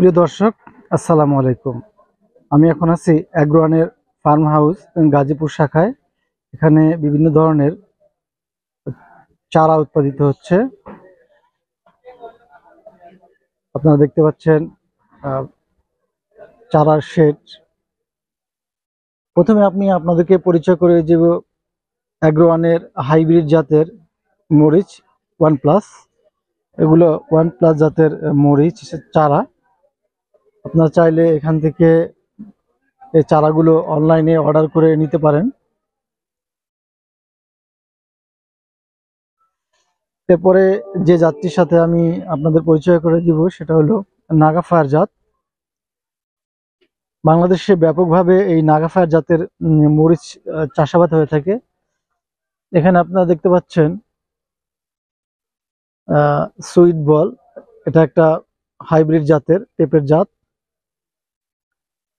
প্রিয় দর্শক, আসসালামু আলাইকুম। আমি এখন আছি অ্যাগ্রোয়ানের ফার্ম হাউস গাজীপুর শাখায়। এখানে বিভিন্ন ধরনের চারা উৎপাদিত হচ্ছে। আপনারা দেখতে পাচ্ছেন চারার শেড। প্রথমে আপনাদেরকে পরিচয় করে দেব অ্যাগ্রোয়ানের হাইব্রিড জাতের মরিচ ওয়ান প্লাস। এগুলো ওয়ান প্লাস জাতের মরিচ চারা। আপনারা চাইলে এখান থেকে এই চারাগুলো অনলাইনে অর্ডার করে নিতে পারেন। এরপরে যে জাতটির সাথে আমি আপনাদের পরিচয় করে দিব সেটা হলো নাগাফায়ার জাত। বাংলাদেশে ব্যাপকভাবে এই নাগাফায়ার জাতের মরিচ চাষাবাদ হয়ে থাকে। এখানে আপনারা দেখতে পাচ্ছেন সুইট বল, এটা একটা হাইব্রিড জাতের পেঁপের জাত।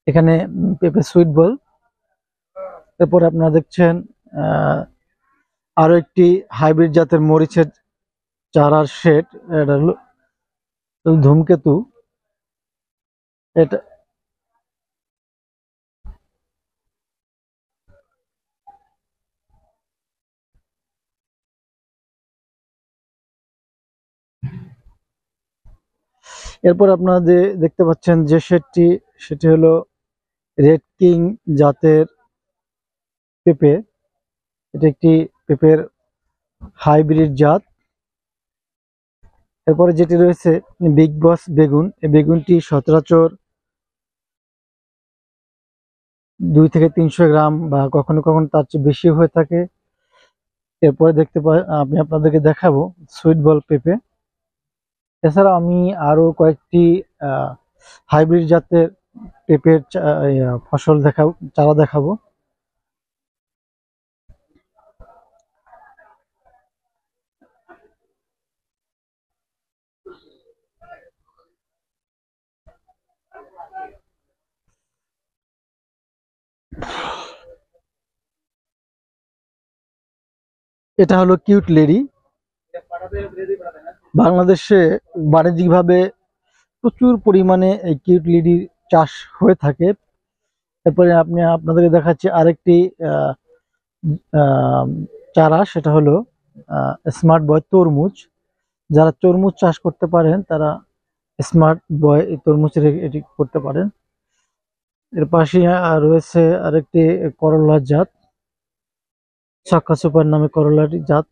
এখানে পেঁপে সুইট বল। এরপরে আপনারা দেখছেন আরো একটি হাইব্রিড জাতের মরিচের চারার শেড, এটা হলো ধূমকেতু। এটা এরপর আপনারা যে দেখতে পাচ্ছেন যে শেডটি, সেটি হলো রেড কিং জাতের পেঁপে। এটি একটি পেঁপের হাইব্রিড জাত। এরপরে যেটি রয়েছে বিগ বস বেগুন। এই বেগুনটি সচরাচর 2 থেকে 300 গ্রাম বা কখনো কখনো তার চেয়ে বেশি হয়ে থাকে। এরপরে আমি আপনাদেরকে দেখাবো সুইট বল পেঁপে। এছাড়া আমি আরো কয়েকটি হাইব্রিড জাতের পেঁপের চারা দেখাবো। এটা হলো কিউট লেডি। বাংলাদেশে বাণিজ্যিকভাবে প্রচুর পরিমাণে এই কিউট লেডির চাষ হয়ে থাকে। এরপরে আপনাদেরকে দেখাচ্ছি আরেকটি চারা, সেটা হলো স্মার্ট বয় তরমুজ। যারা তরমুজ চাষ করতে পারেন তারা স্মার্ট বয় এই তরমুজের এটি করতে পারেন। এর পাশে রয়েছে আরেকটি করলার জাত, ছক্কা সুপার নামে করলার জাত।